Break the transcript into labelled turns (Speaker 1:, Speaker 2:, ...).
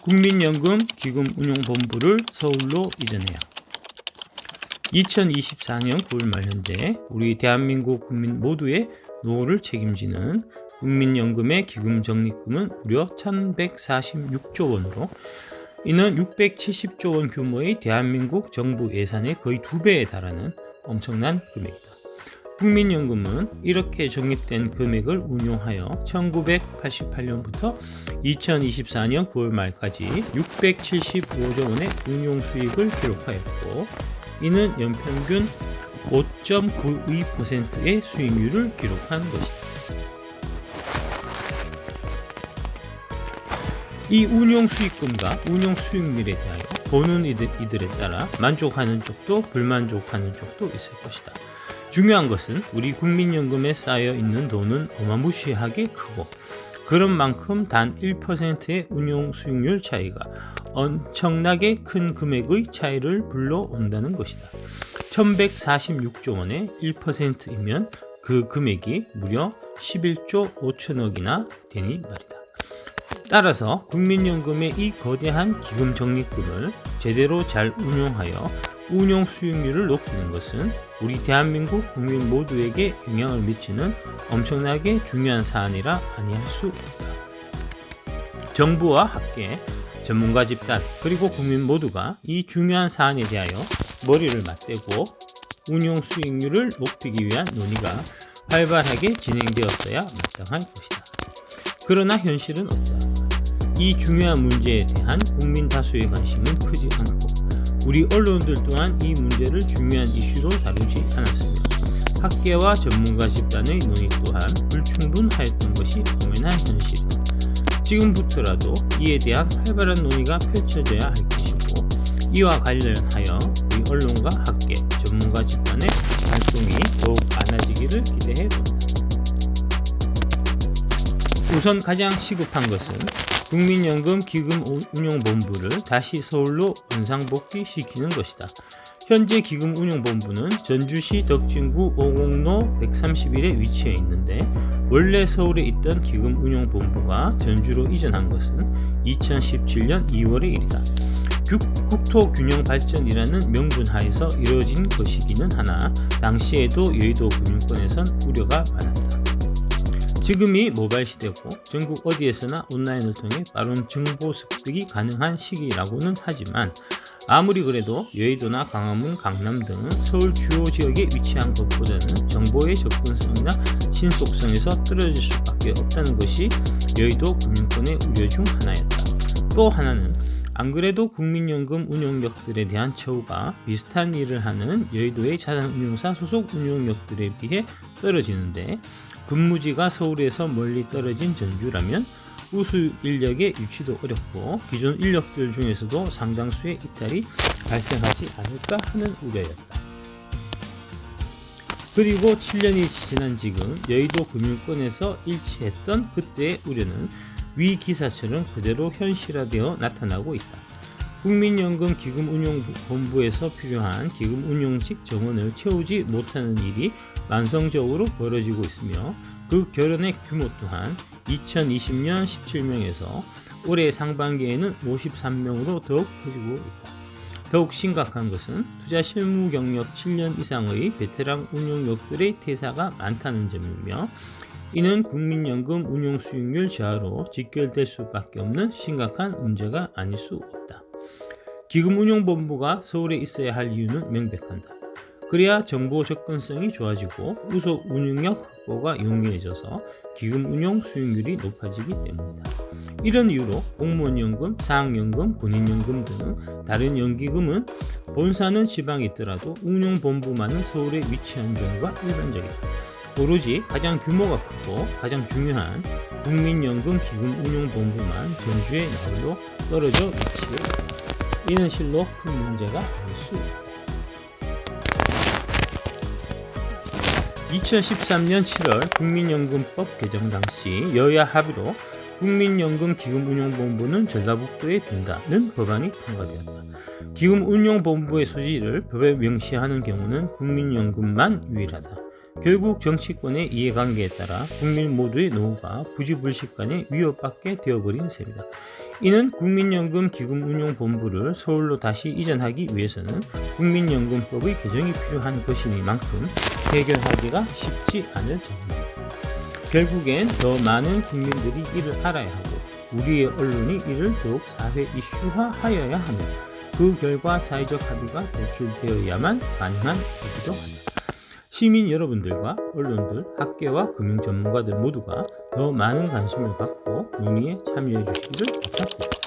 Speaker 1: 국민연금 기금운용본부를 서울로 이전해야. 2024년 9월 말 현재 우리 대한민국 국민 모두의 노후를 책임지는 국민연금의 기금 적립금은 무려 1146조 원으로 이는 670조 원 규모의 대한민국 정부 예산의 거의 2배에 달하는 엄청난 금액이다. 국민연금은 이렇게 적립된 금액을 운용하여 1988년부터 2024년 9월 말까지 675조 원의 운용 수익을 기록하였고 이는 연평균 5.92%의 수익률을 기록한 것이다. 이 운용 수익금과 운용 수익률에 대하여 보는 이들에 따라 만족하는 쪽도 불만족하는 쪽도 있을 것이다. 중요한 것은 우리 국민연금에 쌓여 있는 돈은 어마무시하게 크고 그런 만큼 단 1%의 운용 수익률 차이가 엄청나게 큰 금액의 차이를 불러온다는 것이다. 1146조 원의 1%이면 그 금액이 무려 11조 5천억이나 되니 말이다. 따라서 국민연금의 이 거대한 기금 적립금을 제대로 잘 운용하여 운용 수익률을 높이는 것은 우리 대한민국 국민 모두에게 영향을 미치는 엄청나게 중요한 사안이라 아니할 수 없다. 정부와 학계, 전문가 집단, 그리고 국민 모두가 이 중요한 사안에 대하여 머리를 맞대고 운용 수익률을 높이기 위한 논의가 활발하게 진행되었어야 마땅할 것이다. 그러나 현실은 없다. 이 중요한 문제에 대한 국민 다수의 관심은 크지 않고 우리 언론들 또한 이 문제를 중요한 이슈로 다루지 않았으며 학계와 전문가 집단의 논의 또한 불충분하였던 것이 엄연한 현실이다. 지금부터라도 이에 대한 활발한 논의가 펼쳐져야 할 것이고 이와 관련하여 우리 언론과 학계, 전문가 집단의 활동이 더욱 많아지기를 기대해 본다. 우선 가장 시급한 것은 국민연금 기금운용본부를 다시 서울로 원상복귀시키는 것이다. 현재 기금운용본부는 전주시 덕진구 5공로 131에 위치해 있는데 원래 서울에 있던 기금운용본부가 전주로 이전한 것은 2017년 2월의 일이다. 국토균형발전이라는 명분 하에서 이루어진 것이기는 하나 당시에도 여의도 금융권에선 우려가 많았다. 지금이 모바일 시대고 전국 어디에서나 온라인을 통해 빠른 정보 습득이 가능한 시기라고는 하지만 아무리 그래도 여의도나 강화문, 강남 등은 서울 주요 지역에 위치한 것보다는 정보의 접근성이나 신속성에서 떨어질 수밖에 없다는 것이 여의도 금융권의 우려 중 하나였다. 또 하나는 안 그래도 국민연금 운용력들에 대한 처우가 비슷한 일을 하는 여의도의 자산운용사 소속 운용력들에 비해 떨어지는데 근무지가 서울에서 멀리 떨어진 전주라면 우수 인력의 유치도 어렵고 기존 인력들 중에서도 상당수의 이탈이 발생하지 않을까 하는 우려였다. 그리고 7년이 지난 지금 여의도 금융권에서 일치했던 그때의 우려는 위 기사처럼 그대로 현실화되어 나타나고 있다. 국민연금 기금운용본부에서 필요한 기금운용직 정원을 채우지 못하는 일이 만성적으로 벌어지고 있으며 그 결연의 규모 또한 2020년 17명에서 올해 상반기에는 53명으로 더욱 커지고 있다. 더욱 심각한 것은 투자 실무 경력 7년 이상의 베테랑 운용력들의 퇴사가 많다는 점이며 이는 국민연금 운용 수익률 저하로 직결될 수밖에 없는 심각한 문제가 아닐 수 없다. 기금운용본부가 서울에 있어야 할 이유는 명백한다. 그래야 정보 접근성이 좋아지고 우수 운용력 확보가 용이해져서 기금운용 수익률이 높아지기 때문이다. 이런 이유로 공무원연금, 사학연금, 군인연금 등 다른 연기금은 본사는 지방에 있더라도 운용본부만은 서울에 위치한 경우가 일반적이다. 오로지 가장 규모가 크고 가장 중요한 국민연금 기금운용본부만 전주의 나홀로 떨어져 위치해 있다. 이는 실로 큰 문제가 아닐 수 있다. 2013년 7월 국민연금법 개정 당시 여야 합의로 국민연금 기금운용본부는 전라북도에 둔다는 법안이 통과되었다. 기금운용본부의 소지를 법에 명시하는 경우는 국민연금만 유일하다. 결국 정치권의 이해관계에 따라 국민 모두의 노후가 부지불식간에 위협받게 되어버린 셈이다. 이는 국민연금기금운용본부를 서울로 다시 이전하기 위해서는 국민연금법의 개정이 필요한 것이니만큼 해결하기가 쉽지 않을 정도입니다. 결국엔 더 많은 국민들이 이를 알아야 하고 우리의 언론이 이를 더욱 사회 이슈화하여야 하며 그 결과 사회적 합의가 도출되어야만 가능한 일이기도 하다. 시민 여러분들과 언론들, 학계와 금융 전문가들 모두가 더 많은 관심을 갖고 논의에 참여해 주시기를 부탁드립니다.